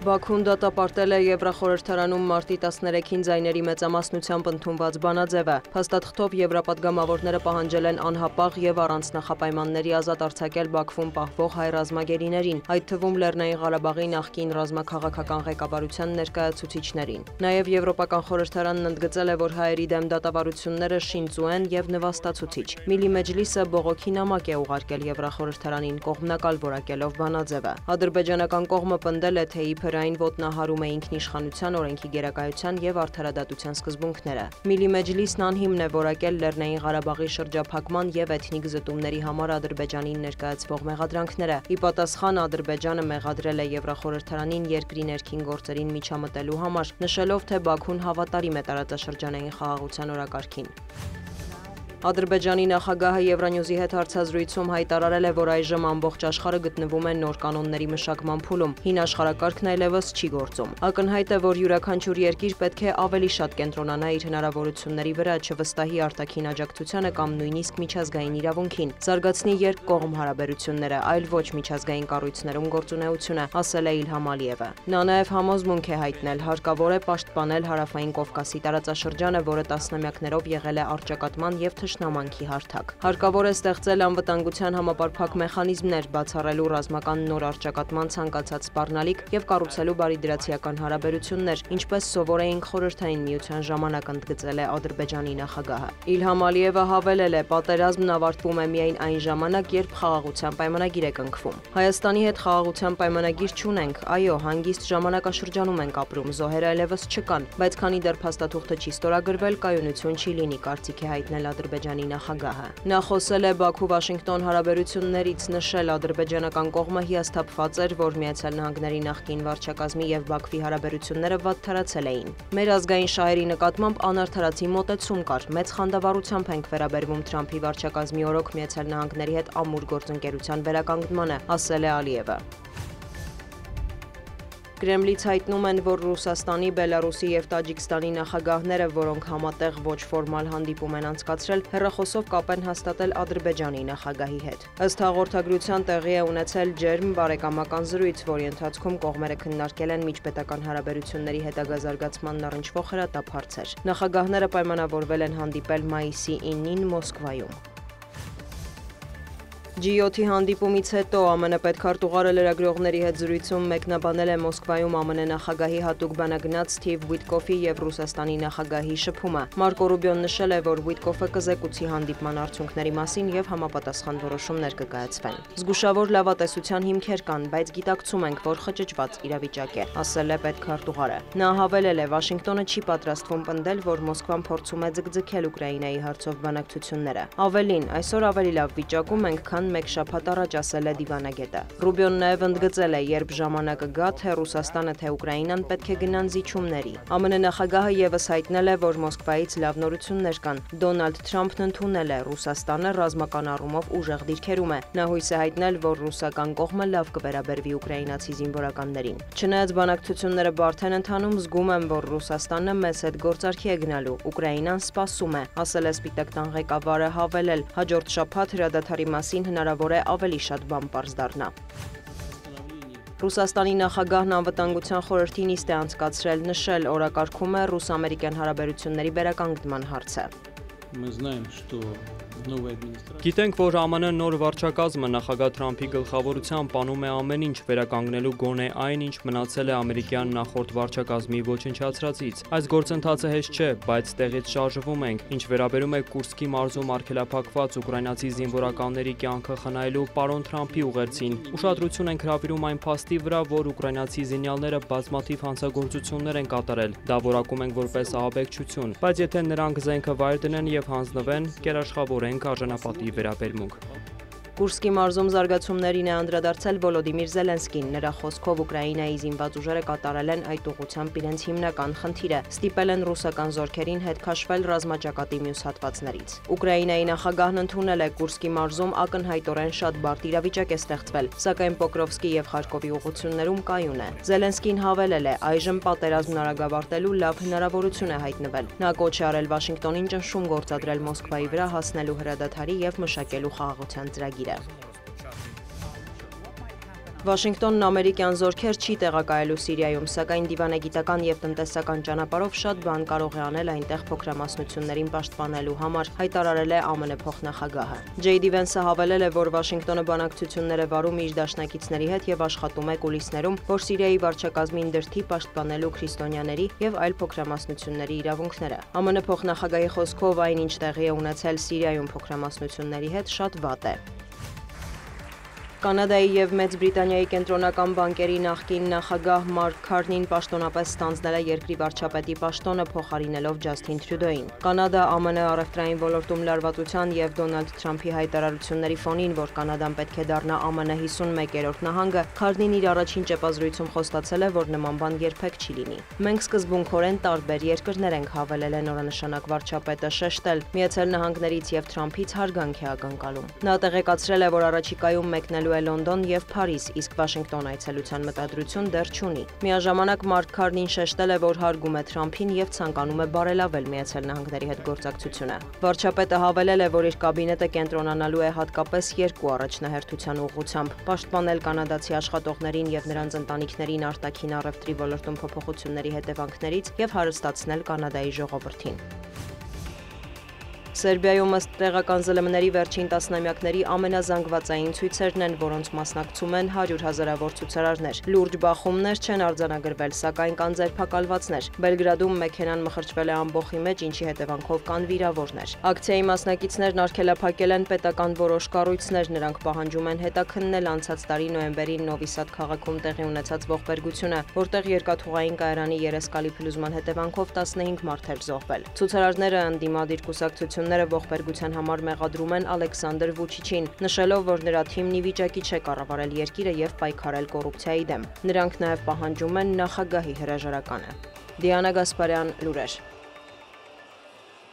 Բաքուն դատապարտել է Եվրախորհրդարանում մարտի 13-ին ձայների մեծամասնությամբ ընդունված բանաձևը։ Փաստաթղթով եվրապատգամավորները պահանջել են անհապաղ եւ առանց նախապայմանների ազատ արձակել Բաքվում պահվող հայ ռազմագերիներին, այդ թվում Լեռնային Ղարաբաղի նախկին ռազմաքաղաքական ղեկավարության ներկայացուցիչներին։ Նաեւ Եվրոպական խորհրդարանն ընդգծել է, որ հայերի դեմ դատավարությունները շինծու են եւ նվաստացուցիչ։ Միլի Մեջլիսը բողոքի նամակ է ուղարկել Եվրախորհրդարանին կողմնակալ որակելով բանաձևը։ Ադրբեջանական կողմը պնդել է, թե իբր այն ոտնահարում է ինքնիշխանության օրենքի գերակայության եւ արդարադատության սկզբունքները։ Միլի Մեջլիսն անհիմն է որակել Լեռնային Ղարաբաղի շրջափակման եւ էթնիկ զտումների համար Ադրբեջանին ներկայացվող մեղադրանքները։ Ի պատասխան Ադրբեջանը մեղադրել է Եվրախորհրդարանին երկրի ներքին գործերին միջամտելու համար, նշելով, թե Բաքուն հավատարիմ է տարածաշրջանային խաղաղության օրակարգին։ Ադրբեջանի նախագահը Евronewsի հետ հարցազրույցում հայտարարել է, որ այժմ ամբողջ աշխարհը գտնվում է նոր կանոնների մշակման փուլում, հին աշխարհակարգն այլևս չի գործում։ Ակնհայտ է, որ յուրաքանչյուր երկիր պետք է ավելի շատ կենտրոնանա իր հնարավորությունների վրա, չվստահի արտաքին աջակցությանը կամ նույնիսկ միջազգային իրավունքին, զարգացնի երկկողմ հարաբերությունները, այլ ոչ միջազգային կառույցներում գործունեությունը, ասել է Իլհամ Ալիևը։ Նա նաև համոզմունք է հայտնել, հարկավոր է պաշտպանել Հարավային Կովկասի տարածաշրջանը, որը տասնամյակներով եղել է առճակատման եւ թշնամանքի հարթակ։ Հարկավոր է ստեղծել անվտանգության համապարփակ մեխանիզմներ, բացառելու ռազմական նոր առճակատման ցանկացած սպառնալիք եւ կառուցելու բարիդրացիական հարաբերություններ, ինչպես սովոր էինք Խորհրդային Միության ժամանակ, ընդգծել է Ադրբեջանի նախագահը։ Իլհամ Ալիևը հավելել է, պատերազմն ավարտվում է միայն այն ժամանակ, երբ խաղաղության պայմանագիր է կնքվում։ Հայաստանի հետ խաղաղության պայմանագիր չունենք, այո, հանգիստ ժամանակաշրջանում ենք ապրում, զոհեր այլևս չկան, բայց քանի դեռ փաստաթուղթը չի ստորագրվել, կայունություն չի լինի, կարծիք է հայտնել Ադրբեջանի նախագահը։ Նա խոսել է Բաքու-Վաշինգտոն հարաբերություններից, նշել ադրբեջանական կողմը հիասթափված էր, որ Միացյալ Նահանգների նախկին վարչակազմի եւ Բաքվի հարաբերությունները վատթարացել էին։ Մեր ազգային շահերի նկատմամբ անարդարացի մոտեցում կար, մեծ խանդավառությամբ ենք վերաբերվում Թրամփի վարչակազմի օրոք Միացյալ Նահանգների հետ ամուր գործընկերության վերականգնմանը, ասել է Ալիևը։ Կրեմլից հայտնում են, որ Ռուսաստանի, Բելարուսի եւ Տաջիկստանի նախագահները, որոնք համատեղ ոչ ֆորմալ հանդիպում են անցկացրել, հեռախոսով կապ են հաստատել Ադրբեջանի նախագահի հետ։ Ըստ հաղորդագրության տեղի է ունեցել ջերմ բարեկամական զրույց, որի ընթացքում կողմերը քննարկել են միջպետական հարաբերությունների հետագա զարգացմանն առնչվող հրատապ հարցեր։ Նախագահները պայմանավորվել են հանդիպել մայիսի 9-ին Մոսկվայում։ G7-ի հանդիպումից հետո ԱՄՆ պետքարտուղարը լրագրողների հետ զրույցում մեկնաբանել է Մոսկվայում ԱՄՆ նախագահի հատուկ բանագնաց Սթիվ Ուիտկոֆի եւ Ռուսաստանի նախագահի շփումը։ Մարկո Ռուբիոն նշել է, որ Ուիտկոֆը կզեկուցի հանդիպման արդյունքների մասին եւ համապատասխան որոշումներ կկայացվեն։ Զգուշավոր լավատեսության հիմքեր կան, բայց գիտակցում ենք, որ խճճված իրավիճակ է, ասել է պետքարտուղարը։ Նա հավելել է, Վաշինգտոնը չի պատրաստվում պնդել, որ Մոսկվան փորձում է ձգձգել Ուկրաինայի հարցով բանակցությունները։ Ավելին, այսօր ավելի լավ վիճակում ենք, քան մեկ շաբաթ առաջ, ասել է դիվանագետը։ Ռուբիոն նաև ընդգծել է, երբ ժամանակը գա, թե Ռուսաստանը, թե Ուկրաինան պետք է գնան զիջումների։ ԱՄՆ նախագահը եւս հայտնել է, որ Մոսկվայից լավ նորություններ կան։ Դոնալդ Թրամփն ընդունել է, Ռուսաստանը ռազմական առումով ուժեղ դիրքերում է։ Նա հույս է հայտնել, որ ռուսական կողմը լավ կվերաբերվի ուկրաինացի զինվորականներին։ Չնայած բանակցությունները բարդ են ընթանում, զգում եմ, որ Ռուսաստանը մեզ հետ գործարքի է գնալու։ Ուկրաինան սպասում է, ասել է Սպիտակ տան ղեկավարը, հավելել, հաջորդ շաբաթ հրադադարի մասին հնարավոր է ավելի շատ բան պարզ դառնա։ Ռուսաստանի նախագահն անվտանգության խորհրդի նիստ է անցկացրել, նշել, օրակարգում է ռուս-ամերիկյան հարաբերությունների վերականգնման հարցը։ Գիտենք, որ ԱՄՆ նոր վարչակազմը նախագահ Թրամփի գլխավորությամբ անում է ամեն ինչ վերականգնելու գոնե այն, ինչ մնացել է ամերիկյան նախորդ վարչակազմի ոչնչացրածից։ Այս գործընթացը հեշտ չէ, բայց տեղից շարժվում ենք, ինչ վերաբերում է Կուրսկի մարզում արգելափակված ուկրաինացի զինվորականների կյանքը խնայելու պարոն Թրամփի ուղերձին։ Ուշադրություն ենք հրավիրում այն փաստի վրա, որ ուկրաինացի զինյալները բազմաթիվ հանցագործություններ են կատարել։ Դա որակում ենք որպես ահաբեկչություն, բայց եթե նրանք զենքը վայր դնեն եւ հանձնվեն, կերաշխավորենք արժանապատիվ վերաբերմունք։ Կուրսկի մարզում զարգացումներին է անդրադարձել Վոլոդիմիր Զելենսկին։ Նրա խոսքով Ուկրաինայի զինված ուժերը կատարել են այդ ուղղությամբ իրենց հիմնական խնդիրը, ստիպել են ռուսական զորքերին հետ քաշվել ռազմաճակատի մյուս հատվածներից։ Ուկրաինայի նախագահն ընդունել է Կուրսկի մարզում ակնհայտորեն շատ բարդ իրավիճակ է ստեղծվել, սակայն Պոկրովսկի եւ Խարկովի ուղղություններում կայուն է։ Զելենսկին հավելել է, այժմ պատերազմն արագավարտելու լավ հնարավորություն է հայտնվել։ Նա կոչ է արել Վաշինգտոնին ճնշում գործադրել Մոսկվայի վրա հասնելու հրադադարի եւ մշակելու խաղաղության ծրագիրը։ Վաշինգտոնն ամերիկյան զորքեր չի տեղակայելու Սիրիայում, սակայն դիվանագիտական եւ տնտեսական ճանապարհով շատ բան կարող է անել այնտեղ փոքրամասնություններին պաշտպանելու համար, հայտարարել է ԱՄՆ փոխնախագահը։ Ջեյդի Վենսը հավելել է, որ Վաշինգտոնը բանակցություններ է վարում իր դաշնակիցների հետ եւ աշխատում է կուլիսներում, որ Սիրիայի վարչակազմին դրդի պաշտպանելու քրիստոնյաների եւ այլ փոքրամասնությունների իրավունքները։ ԱՄՆ փոխնախագահի խոսքով այնինչ տեղի է ունեցել Սիրիայում փոքրամասնությունների հետ շատ վատ է։ Կանադայի եւ Մեծ Բրիտանիայի կենտրոնական բանկերի նախկին նախագահ Մարկ Քարնին պաշտոնապես ստանձնել է երկրի վարչապետի պաշտոնը փոխարինելով Ջասթին Թրյուդոյին։ Կանադա ԱՄՆ առևտրային ոլորտում լարվածության եւ Դոնալդ Թրամփի հայտարարությունների ֆոնին, որ Կանադան պետք է դառնա ԱՄՆ 51-րդ նահանգը, Քարնին իր առաջին ճեպազրույցում խոստացել է, որ նման բան երբեք չի լինի։ Մենք սկզբունքորեն տարբեր երկրներ ենք, հավելել է նորանշանակ վարչապետը, շեշտել Միացյալ Նահանգներից եւ Թրամփից հարգանք է ակնկալում։ Նա տեղեկացրել է, որ առաջիկայում մեկնելու է Լոնդոն եւ Փարիզ, իսկ Վաշինգտոն այցելության մտադրություն դեռ չունի։ Միաժամանակ Մարկ Քարնին շեշտել է, որ հարգում է Թրամփին եւ ցանկանում է բարելավել Միացյալ Նահանգների հետ գործակցությունը։ Վարչապետը հավելել է, որ իր կաբինետը կենտրոնանալու է հատկապես երկու առաջնահերթության ուղղությամբ՝ պաշտպանել կանադացի աշխատողներին եւ նրանց ընտանիքներին արտաքին առևտրի ոլորտում փոփոխությունների հետևանքներից եւ հարստացնել Կանադայի ժողովրդին։ Սերբիայում ըստ տեղական ԶԼՄ-ների վերջին տասնամյակների ամենազանգվածային ցույցերն են, որոնց մասնակցում են 100 հազարավոր ցուցարարներ։ Լուրջ բախումներ չեն արձանագրվել, սակայն կան ձերբակալվածներ։ Բելգրադում մեքենան մխրճվել է ամբոխի մեջ, ինչի հետևանքով կան վիրավորներ։ Ակցիայի մասնակիցներն արգելափակել են պետական որոշ կառույցներ, նրանք պահանջում են հետաքննել անցած տարի նոյեմբերին Նովի Սադ քաղաքում տեղի ունեցած ողբերգությունը, որտեղ երկաթուղային կայարանի երեսկալի փլուզման հետևանքով 15 մարդ էր զոհվել։ Ցուցարարները ընդդիմադիր կուսակցությունները ողբերգության համար մեղադրում են Ալեքսանդր Վուչիչին, նշելով, որ նրա թիմն ի վիճակի չէ կառավարել երկիրը եւ պայքարել կոռուպցիայի դեմ։ Նրանք նաեւ պահանջում են նախագահի հրաժարականը։ Դիանա Գասպարյան, լուրեր։